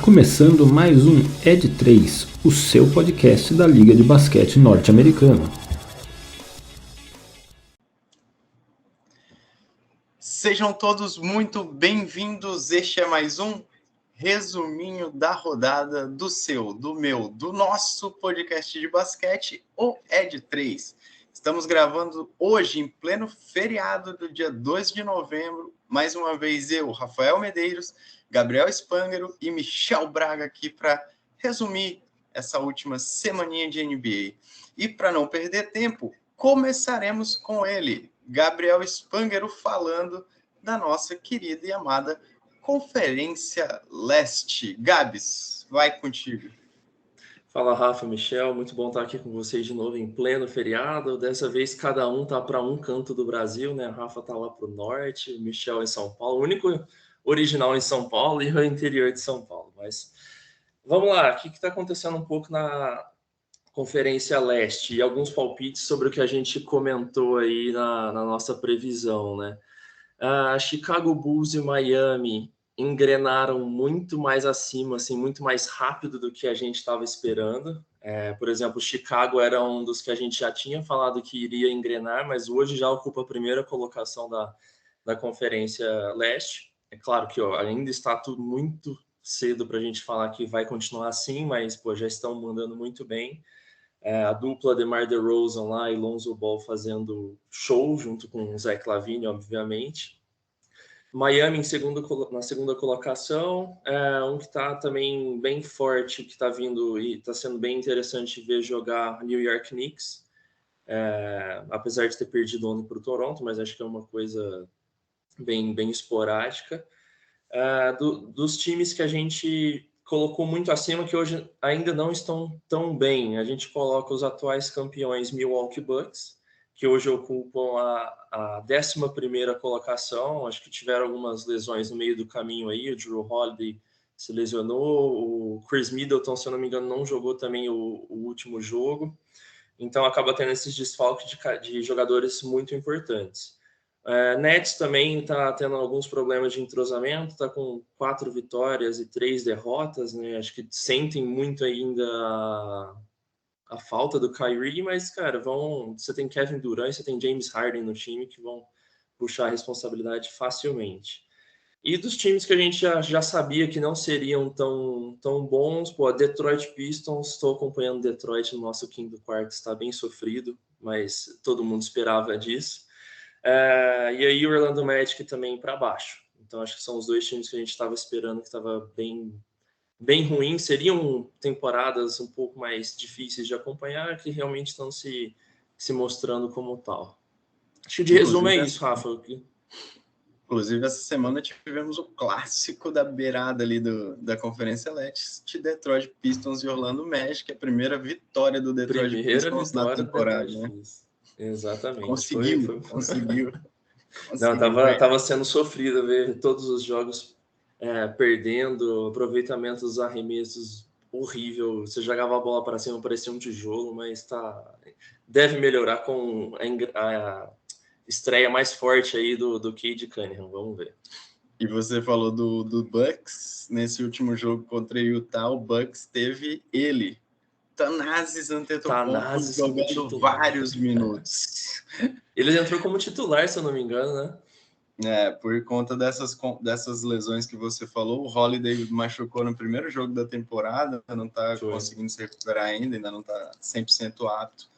começando mais um Ed3, o seu podcast da Liga de Basquete Norte-Americana. Sejam todos muito bem-vindos. Este é mais um resuminho da rodada do seu, do meu, do nosso podcast de basquete, o Ed3. Estamos gravando hoje, em pleno feriado do dia 2 de novembro. Mais uma vez eu, Rafael Medeiros, Gabriel Spangaro e Michel Braga aqui para resumir essa última semaninha de NBA. E para não perder tempo, começaremos com ele, Gabriel Spangaro, falando da nossa querida e amada Conferência Leste. Gabs, vai contigo. Fala, Rafa, Michel, muito bom estar aqui com vocês de novo em pleno feriado. Dessa vez cada um tá para um canto do Brasil, né? A Rafa tá lá para o norte, o Michel em São Paulo, o único original em São Paulo e o interior de São Paulo. Mas vamos lá, o que está acontecendo um pouco na Conferência Leste e alguns palpites sobre o que a gente comentou aí na nossa previsão, né? Chicago Bulls e Miami engrenaram muito mais acima, assim, muito mais rápido do que a gente estava esperando. Por exemplo, Chicago era um dos que a gente já tinha falado que iria engrenar, mas hoje já ocupa a primeira colocação da Conferência Leste. É claro que ainda está tudo muito cedo para a gente falar que vai continuar assim, mas já estão mandando muito bem. A dupla DeMar DeRozan lá e Lonzo Ball fazendo show junto com o Zach LaVine, obviamente. Miami na segunda colocação, um que está também bem forte, que está vindo e está sendo bem interessante ver jogar New York Knicks, apesar de ter perdido ontem para o Toronto, mas acho que é uma coisa bem esporádica. Dos times que a gente colocou muito acima, que hoje ainda não estão tão bem, a gente coloca os atuais campeões Milwaukee Bucks, que hoje ocupam a 11ª colocação. Acho que tiveram algumas lesões no meio do caminho aí, o Jrue Holiday se lesionou, o Chris Middleton, se eu não me engano, não jogou também o último jogo, então acaba tendo esses desfalques de jogadores muito importantes. Nets também está tendo alguns problemas de entrosamento, está com 4 vitórias e 3 derrotas, né? Acho que sentem muito ainda a falta do Kyrie, mas, cara, você tem Kevin Durant e você tem James Harden no time que vão puxar a responsabilidade facilmente. E dos times que a gente já sabia que não seriam tão bons, Detroit Pistons, estou acompanhando Detroit no nosso quinto quarto, está bem sofrido, mas todo mundo esperava disso. E aí o Orlando Magic também para baixo. Então acho que são os dois times que a gente estava esperando, que estava bem ruim, seriam temporadas um pouco mais difíceis de acompanhar, que realmente estão se mostrando como tal. Acho que de resumo é isso, Rafa. Inclusive, essa semana tivemos o clássico da beirada ali da Conferência Leste, Detroit Pistons e Orlando Magic, a primeira vitória do Detroit Pistons na temporada, né? Exatamente. Conseguiu. Não, tava sendo sofrido ver todos os jogos perdendo, aproveitamento dos arremessos horrível. Você jogava a bola para cima, parecia um tijolo, mas deve melhorar com a estreia mais forte aí do Cade Cunningham. Vamos ver. E você falou do Bucks. Nesse último jogo contra o Utah, o Bucks teve ele, Thanasis Antetokounmpo, jogando vários minutos. Ele entrou como titular, se eu não me engano, né? Por conta dessas lesões que você falou, o Holiday machucou no primeiro jogo da temporada, não está conseguindo se recuperar ainda não está 100% apto.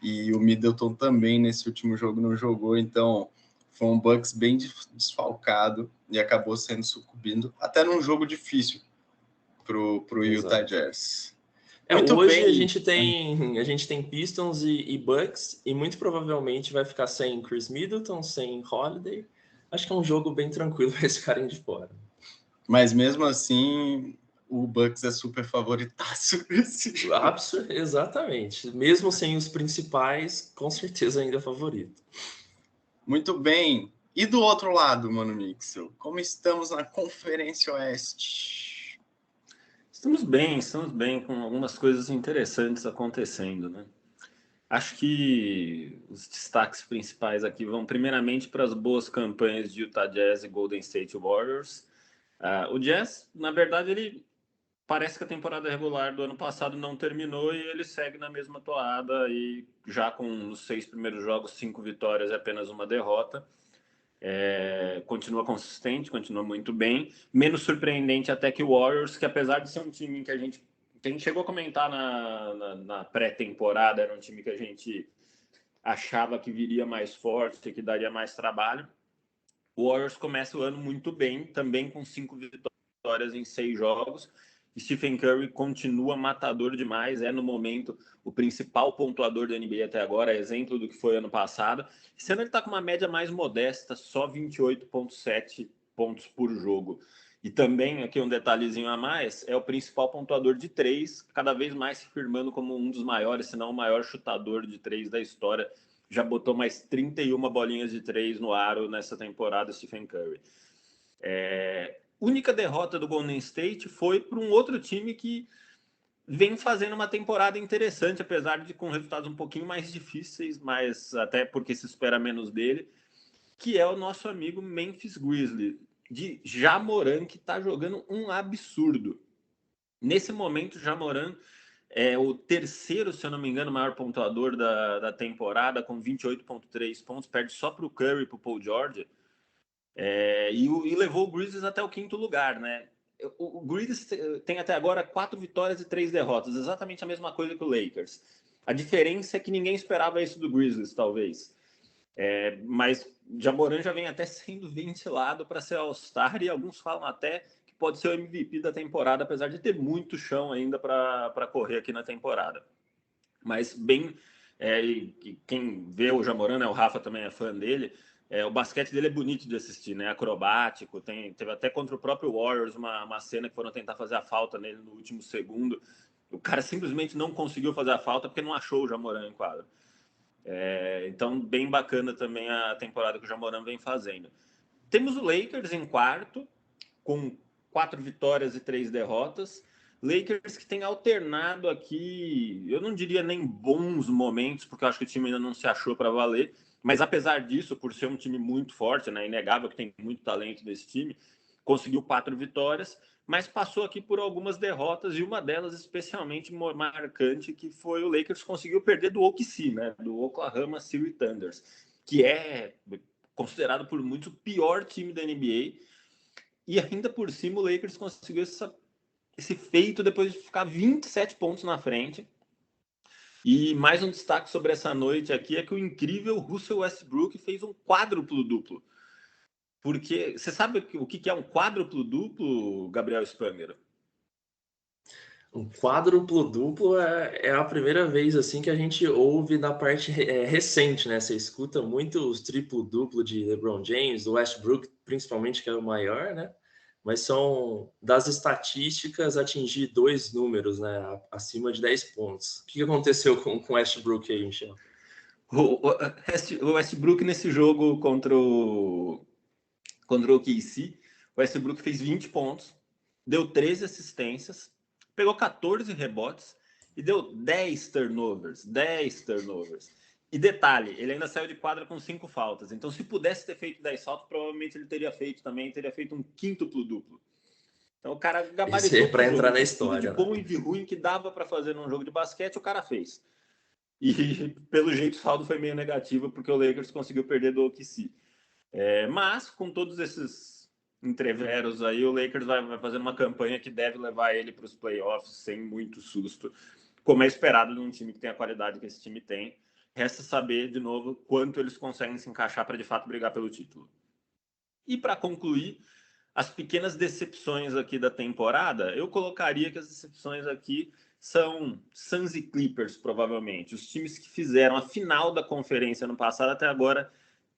E o Middleton também nesse último jogo não jogou, então foi um Bucks bem desfalcado e acabou sucumbindo até num jogo difícil pro Utah Jazz. Hoje bem. A gente tem Pistons e Bucks, e muito provavelmente vai ficar sem Chris Middleton, sem Holiday. Acho que é um jogo bem tranquilo para esse cara de fora. Mas mesmo assim, o Bucks é super favoritaço nesse jogo. Exatamente. Mesmo sem os principais, com certeza ainda é favorito. Muito bem. E do outro lado, Mano Mixel, como estamos na Conferência Oeste? Estamos bem, com algumas coisas interessantes acontecendo, né? Acho que os destaques principais aqui vão primeiramente para as boas campanhas de Utah Jazz e Golden State Warriors. O Jazz, na verdade, ele parece que a temporada regular do ano passado não terminou e ele segue na mesma toada e já com os 6 primeiros jogos, 5 vitórias e apenas uma derrota. Continua consistente, continua muito bem. Menos surpreendente até que o Warriors, que apesar de ser um time que a gente chegou a comentar na pré-temporada, era um time que a gente achava que viria mais forte, que daria mais trabalho. O Warriors começa o ano muito bem, também com 5 vitórias em 6 jogos. Stephen Curry continua matador demais, é no momento o principal pontuador da NBA até agora, exemplo do que foi ano passado. Esse ano ele está com uma média mais modesta, só 28,7 pontos por jogo. E também, aqui um detalhezinho a mais, é o principal pontuador de 3, cada vez mais se firmando como um dos maiores, se não o maior chutador de 3 da história. Já botou mais 31 bolinhas de 3 no aro nessa temporada, Stephen Curry. Única derrota do Golden State foi para um outro time que vem fazendo uma temporada interessante, apesar de com resultados um pouquinho mais difíceis, mas até porque se espera menos dele, que é o nosso amigo Memphis Grizzlies, de Ja Morant, que está jogando um absurdo. Nesse momento, Ja Morant é o terceiro, se eu não me engano, maior pontuador da temporada, com 28,3 pontos, perde só para o Curry e para o Paul George, e levou o Grizzlies até o 5º lugar, né? O Grizzlies tem até agora 4 vitórias e 3 derrotas, exatamente a mesma coisa que o Lakers. A diferença é que ninguém esperava isso do Grizzlies, talvez. Mas Ja Morant já vem até sendo ventilado para ser All-Star e alguns falam até que pode ser o MVP da temporada, apesar de ter muito chão ainda para correr aqui na temporada. Mas bem, quem vê o Ja Morant, né, o Rafa também é fã dele, o basquete dele é bonito de assistir, né? Acrobático. Teve até contra o próprio Warriors uma cena que foram tentar fazer a falta nele no último segundo. O cara simplesmente não conseguiu fazer a falta porque não achou o Ja Morant em quadro. Então, bem bacana também a temporada que o Ja Morant vem fazendo. Temos o Lakers em quarto, com 4 vitórias e 3 derrotas. Lakers que tem alternado aqui, eu não diria nem bons momentos, porque eu acho que o time ainda não se achou para valer, mas apesar disso, por ser um time muito forte, né, inegável que tem muito talento desse time, conseguiu 4 vitórias, mas passou aqui por algumas derrotas, e uma delas especialmente marcante, que foi o Lakers conseguiu perder do OKC, né, do Oklahoma City Thunders, que é considerado por muitos o pior time da NBA, e ainda por cima o Lakers conseguiu esse feito depois de ficar 27 pontos na frente. E mais um destaque sobre essa noite aqui é que o incrível Russell Westbrook fez um quádruplo duplo. Porque você sabe o que é um quádruplo duplo, Gabriel Spanger? Um quádruplo duplo é a primeira vez assim que a gente ouve da parte recente, né? Você escuta muito os triplo duplo de LeBron James, do Westbrook, principalmente, que é o maior, né? Mas são das estatísticas atingir 2 números, né? Acima de 10 pontos. O que aconteceu com o Westbrook aí, Michel? O Westbrook nesse jogo contra o OKC, o Westbrook fez 20 pontos, deu 13 assistências, pegou 14 rebotes e deu 10 turnovers. 10 turnovers. E detalhe, ele ainda saiu de quadra com 5 faltas. Então, se pudesse ter feito 10 faltas, provavelmente ele teria feito um quíntuplo duplo. Então, o cara Esse é gabaritou para entrar na tudo história, de bom né? e de ruim que dava para fazer num jogo de basquete, o cara fez. E, pelo jeito, o saldo foi meio negativo, porque o Lakers conseguiu perder do OKC. Mas, com todos esses entreveros aí, o Lakers vai fazendo uma campanha que deve levar ele para os playoffs sem muito susto, como é esperado de um time que tem a qualidade que esse time tem. Resta saber, de novo, quanto eles conseguem se encaixar para, de fato, brigar pelo título. E, para concluir, as pequenas decepções aqui da temporada, eu colocaria que as decepções aqui são Suns e Clippers, provavelmente. Os times que fizeram a final da conferência no passado até agora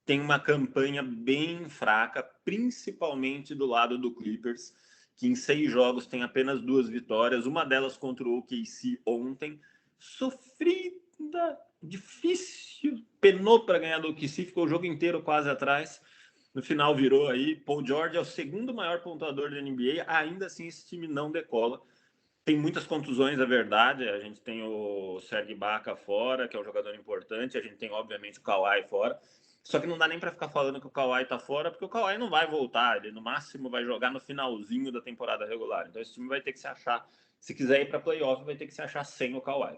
tem uma campanha bem fraca, principalmente do lado do Clippers, que em 6 jogos tem apenas 2 vitórias, uma delas contra o OKC ontem, sofrida, difícil, penou para ganhar do OKC, ficou o jogo inteiro quase atrás, no final virou aí. Paul George é o segundo maior pontuador da NBA, ainda assim esse time não decola. Tem muitas contusões, é verdade. A gente tem o Serge Ibaka fora, que é um jogador importante. A gente tem, obviamente, o Kawhi fora. Só que não dá nem para ficar falando que o Kawhi tá fora, porque o Kawhi não vai voltar. Ele, no máximo, vai jogar no finalzinho da temporada regular. Então, esse time vai ter que se achar se quiser ir para playoff, vai ter que se achar sem o Kawhi.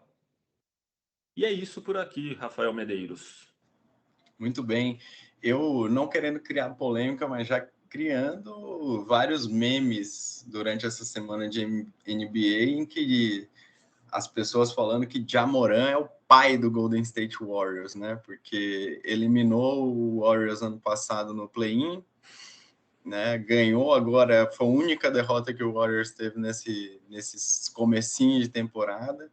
E é isso por aqui, Rafael Medeiros. Muito bem. Eu não querendo criar polêmica, mas já criando vários memes durante essa semana de NBA em que as pessoas falando que Ja Morant é o pai do Golden State Warriors, né? Porque eliminou o Warriors ano passado no play-in, né? Ganhou agora, foi a única derrota que o Warriors teve nesses comecinhos de temporada.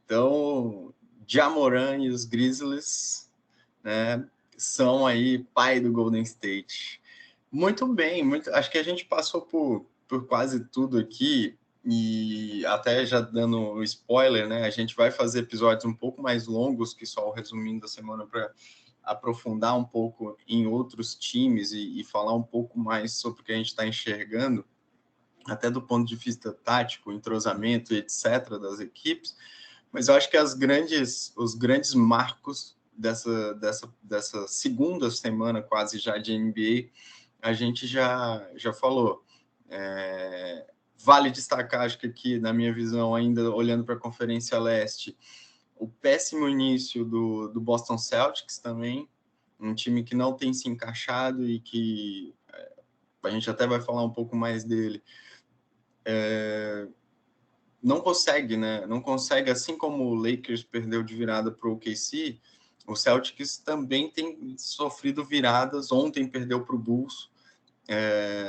Então, Ja Morant e os Grizzlies, né, são aí pai do Golden State. Muito bem, acho que a gente passou por quase tudo aqui, e até já dando um spoiler, né, a gente vai fazer episódios um pouco mais longos que só o resumindo da semana para aprofundar um pouco em outros times e falar um pouco mais sobre o que a gente está enxergando, até do ponto de vista tático, entrosamento, etc., das equipes. Mas eu acho que os grandes marcos dessa segunda semana quase já de NBA, a gente já falou. Vale destacar, acho que aqui, na minha visão, ainda olhando para a Conferência Leste, o péssimo início do Boston Celtics também, um time que não tem se encaixado e que a gente até vai falar um pouco mais dele, não consegue, né? Não consegue, assim como o Lakers perdeu de virada para o OKC, o Celtics também tem sofrido viradas. Ontem perdeu para o Bulls,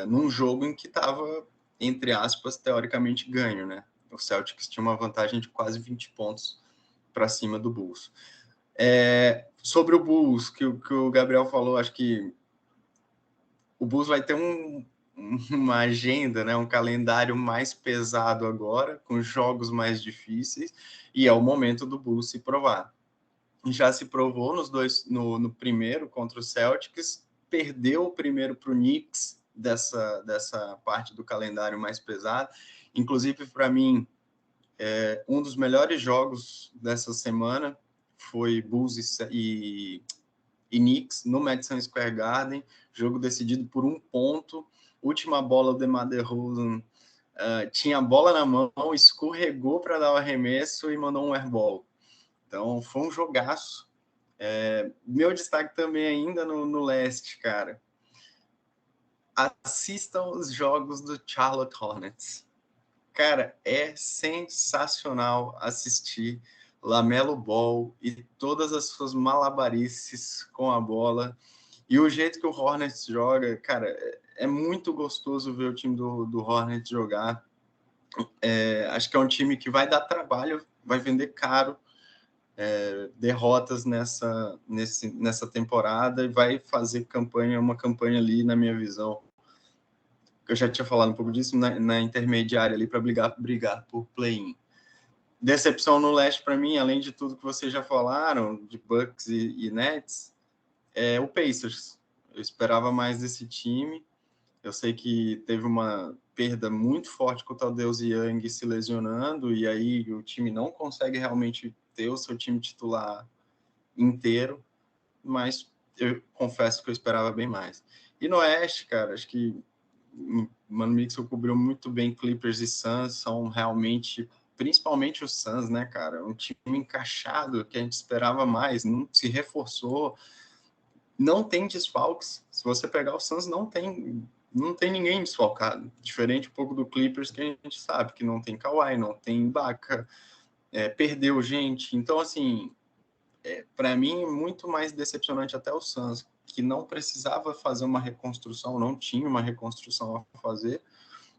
num jogo em que estava, entre aspas, teoricamente ganho, né? O Celtics tinha uma vantagem de quase 20 pontos para cima do Bulls. Sobre o Bulls, que o Gabriel falou, acho que o Bulls vai ter uma agenda, né, um calendário mais pesado agora, com jogos mais difíceis, e é o momento do Bulls se provar. Já se provou no primeiro contra o Celtics, perdeu o primeiro para o Knicks dessa parte do calendário mais pesado. Inclusive, para mim, um dos melhores jogos dessa semana foi Bulls e Knicks no Madison Square Garden, jogo decidido por 1 ponto. Última bola, o DeMar DeRozan tinha a bola na mão, escorregou para dar o arremesso e mandou um airball. Então, foi um jogaço. Meu destaque também ainda no leste, cara. Assistam os jogos do Charlotte Hornets. Cara, é sensacional assistir LaMelo Ball e todas as suas malabarices com a bola. E o jeito que o Hornets joga, cara, é muito gostoso ver o time do Hornets jogar. Acho que é um time que vai dar trabalho, vai vender caro derrotas nessa temporada e vai fazer uma campanha ali, na minha visão. Eu já tinha falado um pouco disso, na intermediária ali para brigar por play-in. Decepção no leste para mim, além de tudo que vocês já falaram, de Bucks e Nets, o Pacers. Eu esperava mais desse time. Eu sei que teve uma perda muito forte com o Tadeusz Young se lesionando, e aí o time não consegue realmente ter o seu time titular inteiro, mas eu confesso que eu esperava bem mais. E no Oeste, cara, acho que Mano Mixon cobriu muito bem Clippers e Suns, são realmente, principalmente os Suns, né, cara? Um time encaixado que a gente esperava mais, não se reforçou, não tem desfalques. Se você pegar o Suns, não tem ninguém desfalcado. Diferente um pouco do Clippers, que a gente sabe que não tem Kawhi, não tem Ibaka, perdeu gente. Então, assim, para mim, muito mais decepcionante até o Suns, que não precisava fazer uma reconstrução, não tinha uma reconstrução a fazer,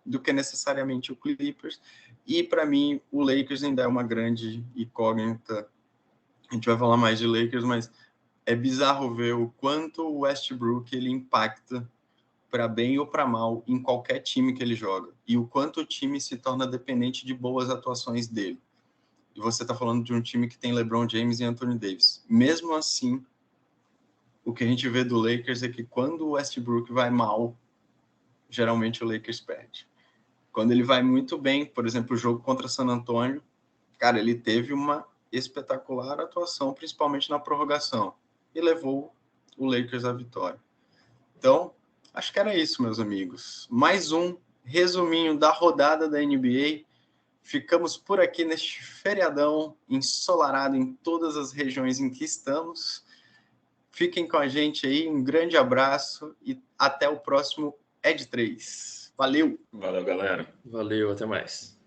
do que necessariamente o Clippers. E, para mim, o Lakers ainda é uma grande incógnita. A gente vai falar mais de Lakers, mas é bizarro ver o quanto o Westbrook ele impacta para bem ou para mal em qualquer time que ele joga, e o quanto o time se torna dependente de boas atuações dele. E você está falando de um time que tem LeBron James e Anthony Davis. Mesmo assim, o que a gente vê do Lakers é que quando o Westbrook vai mal, geralmente o Lakers perde. Quando ele vai muito bem, por exemplo, o jogo contra San Antonio, cara, ele teve uma espetacular atuação, principalmente na prorrogação, e levou o Lakers à vitória. Então, acho que era isso, meus amigos. Mais um resuminho da rodada da NBA. Ficamos por aqui neste feriadão ensolarado em todas as regiões em que estamos. Fiquem com a gente aí, um grande abraço e até o próximo Ed 3. Valeu! Valeu, galera. Valeu, até mais.